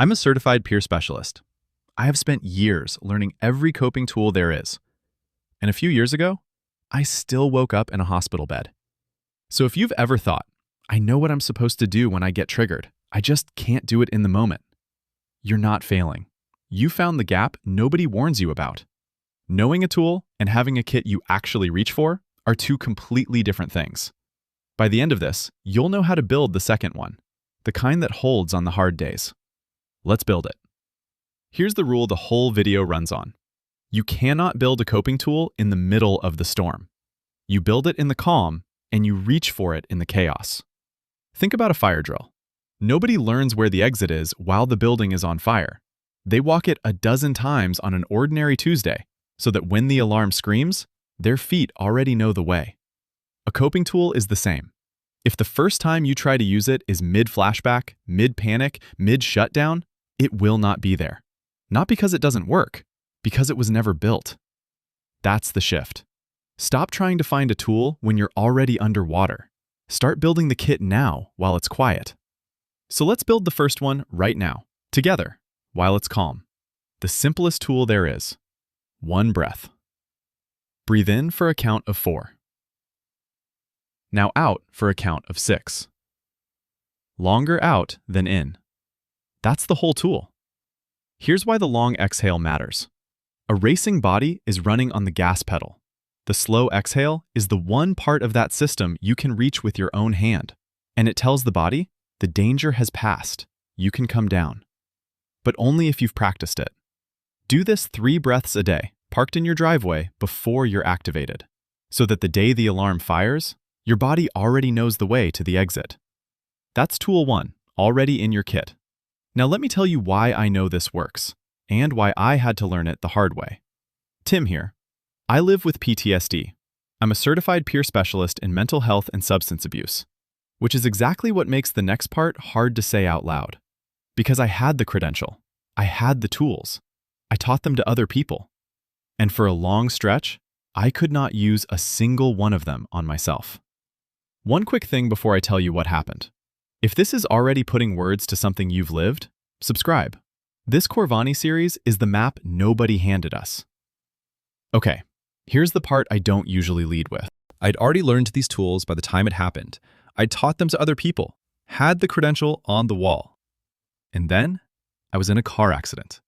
I'm a certified peer specialist. I have spent years learning every coping tool there is. And a few years ago, I still woke up in a hospital bed. So if you've ever thought, I know what I'm supposed to do when I get triggered, I just can't do it in the moment, you're not failing. You found the gap nobody warns you about. Knowing a tool and having a kit you actually reach for are two completely different things. By the end of this, you'll know how to build the second one, the kind that holds on the hard days. Let's build it. Here's the rule the whole video runs on. You cannot build a coping tool in the middle of the storm. You build it in the calm, and you reach for it in the chaos. Think about a fire drill. Nobody learns where the exit is while the building is on fire. They walk it a dozen times on an ordinary Tuesday, so that when the alarm screams, their feet already know the way. A coping tool is the same. If the first time you try to use it is mid-flashback, mid-panic, mid-shutdown, it will not be there. Not because it doesn't work, because it was never built. That's the shift. Stop trying to find a tool when you're already underwater. Start building the kit now while it's quiet. So let's build the first one right now, together, while it's calm. The simplest tool there is. One breath. Breathe in for a count of 4. Now out for a count of 6. Longer out than in. That's the whole tool. Here's why the long exhale matters. A racing body is running on the gas pedal. The slow exhale is the one part of that system you can reach with your own hand, and it tells the body, the danger has passed, you can come down. But only if you've practiced it. Do this 3 breaths a day, parked in your driveway before you're activated, so that the day the alarm fires, your body already knows the way to the exit. That's tool 1, already in your kit. Now let me tell you why I know this works, and why I had to learn it the hard way. Tim here. I live with PTSD. I'm a certified peer specialist in mental health and substance abuse, which is exactly what makes the next part hard to say out loud. Because I had the credential. I had the tools. I taught them to other people. And for a long stretch, I could not use a single one of them on myself. One quick thing before I tell you what happened. If this is already putting words to something you've lived, subscribe. This Korvani series is the map nobody handed us. Okay, here's the part I don't usually lead with. I'd already learned these tools by the time it happened. I'd taught them to other people, had the credential on the wall. And then I was in a car accident.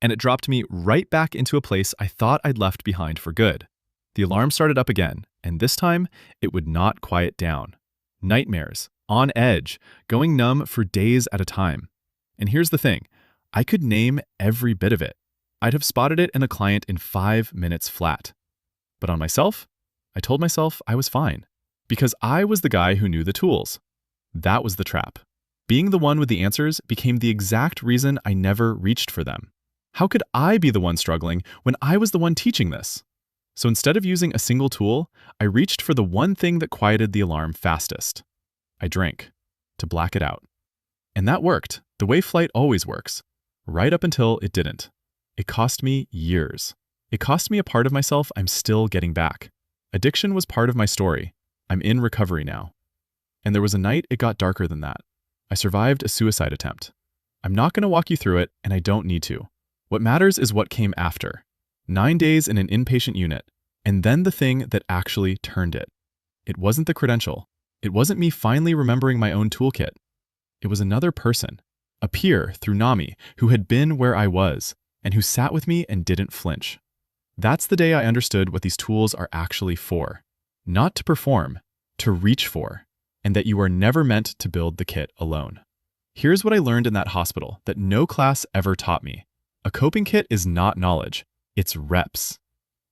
And it dropped me right back into a place I thought I'd left behind for good. The alarm started up again, and this time it would not quiet down. Nightmares, on edge, going numb for days at a time. And here's the thing, I could name every bit of it. I'd have spotted it in a client in 5 minutes flat. But on myself, I told myself I was fine, because I was the guy who knew the tools. That was the trap. Being the one with the answers became the exact reason I never reached for them. How could I be the one struggling when I was the one teaching this? So instead of using a single tool, I reached for the one thing that quieted the alarm fastest. I drank, to black it out. And that worked, the way flight always works, right up until it didn't. It cost me years. It cost me a part of myself I'm still getting back. Addiction was part of my story. I'm in recovery now. And there was a night it got darker than that. I survived a suicide attempt. I'm not going to walk you through it, and I don't need to. What matters is what came after. 9 days in an inpatient unit, and then the thing that actually turned it. It wasn't the credential. It wasn't me finally remembering my own toolkit. It was another person, a peer through NAMI, who had been where I was, and who sat with me and didn't flinch. That's the day I understood what these tools are actually for. Not to perform, to reach for, and that you are never meant to build the kit alone. Here's what I learned in that hospital that no class ever taught me. A coping kit is not knowledge, it's reps.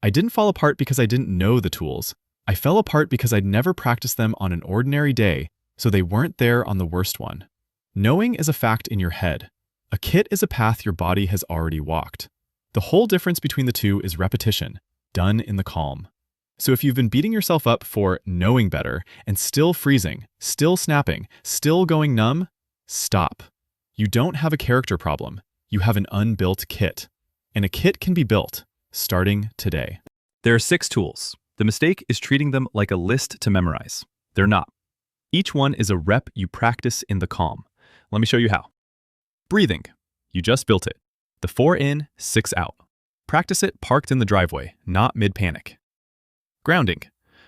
I didn't fall apart because I didn't know the tools. I fell apart because I'd never practiced them on an ordinary day, so they weren't there on the worst one. Knowing is a fact in your head. A kit is a path your body has already walked. The whole difference between the two is repetition, done in the calm. So if you've been beating yourself up for knowing better and still freezing, still snapping, still going numb, stop. You don't have a character problem. You have an unbuilt kit. And a kit can be built, starting today. There are 6 tools. The mistake is treating them like a list to memorize. They're not. Each one is a rep you practice in the calm. Let me show you how. Breathing. You just built it. The 4 in, 6 out. Practice it parked in the driveway, not mid-panic. Grounding.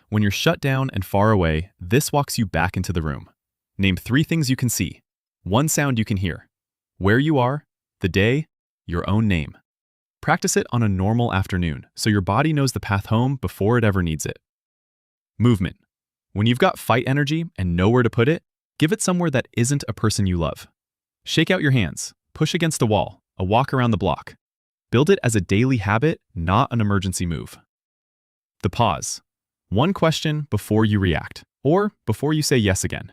When you're shut down and far away, this walks you back into the room. Name 3 things you can see, 1 sound you can hear, where you are, the day, your own name. Practice it on a normal afternoon so your body knows the path home before it ever needs it. Movement. When you've got fight energy and nowhere to put it, give it somewhere that isn't a person you love. Shake out your hands, push against a wall, a walk around the block. Build it as a daily habit, not an emergency move. The pause. 1 question before you react, or before you say yes again.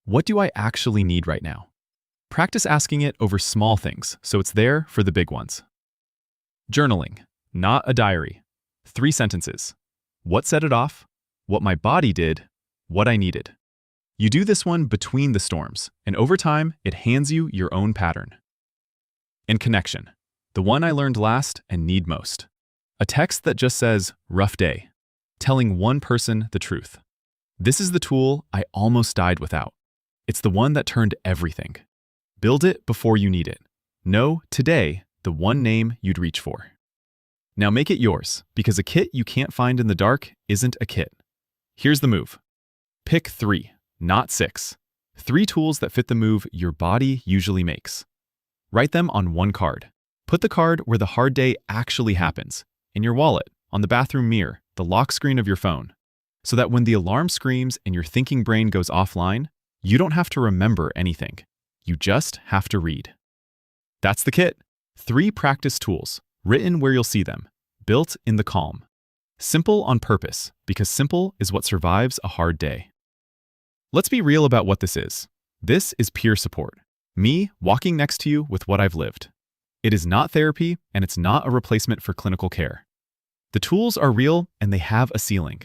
What do I actually need right now? Practice asking it over small things so it's there for the big ones. Journaling, not a diary. 3 sentences. What set it off? What my body did? What I needed. You do this one between the storms, and over time, it hands you your own pattern. And connection, the one I learned last and need most. A text that just says, rough day, telling one person the truth. This is the tool I almost died without. It's the one that turned everything. Build it before you need it. Know today the one name you'd reach for. Now make it yours, because a kit you can't find in the dark isn't a kit. Here's the move. Pick 3, not 6. 3 tools that fit the move your body usually makes. Write them on 1 card. Put the card where the hard day actually happens, in your wallet, on the bathroom mirror, the lock screen of your phone, so that when the alarm screams and your thinking brain goes offline, you don't have to remember anything. You just have to read. That's the kit. 3 practice tools, written where you'll see them, built in the calm. Simple on purpose, because simple is what survives a hard day. Let's be real about what this is. This is peer support. Me walking next to you with what I've lived. It is not therapy, and it's not a replacement for clinical care. The tools are real, and they have a ceiling.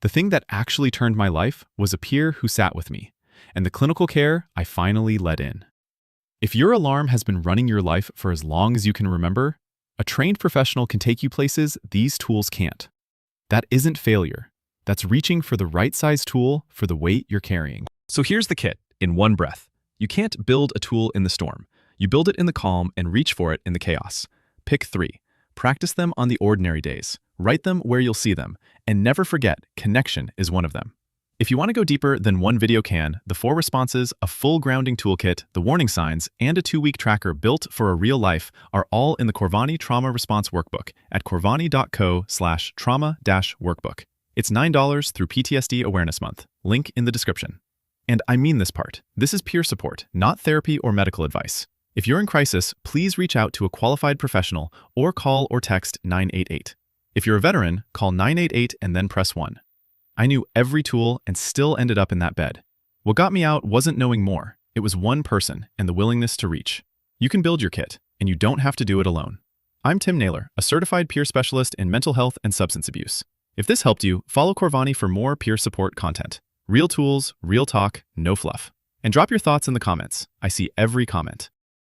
The thing that actually turned my life was a peer who sat with me, and the clinical care I finally let in. If your alarm has been running your life for as long as you can remember, a trained professional can take you places these tools can't. That isn't failure. That's reaching for the right size tool for the weight you're carrying. So here's the kit, in one breath. You can't build a tool in the storm. You build it in the calm and reach for it in the chaos. Pick 3. Practice them on the ordinary days. Write them where you'll see them. And never forget, connection is one of them. If you want to go deeper than one video can, the 4 responses, a full grounding toolkit, the warning signs, and a 2-week tracker built for a real life are all in the Korvani Trauma Response Workbook at korvani.co/trauma-workbook. It's $9 through PTSD Awareness Month. Link in the description. And I mean this part. This is peer support, not therapy or medical advice. If you're in crisis, please reach out to a qualified professional or call or text 988. If you're a veteran, call 988 and then press 1. I knew every tool and still ended up in that bed. What got me out wasn't knowing more. It was one person and the willingness to reach. You can build your kit, and you don't have to do it alone. I'm Tim Naylor, a certified peer specialist in mental health and substance abuse. If this helped you, follow Korvani for more peer support content. Real tools, real talk, no fluff. And drop your thoughts in the comments. I see every comment.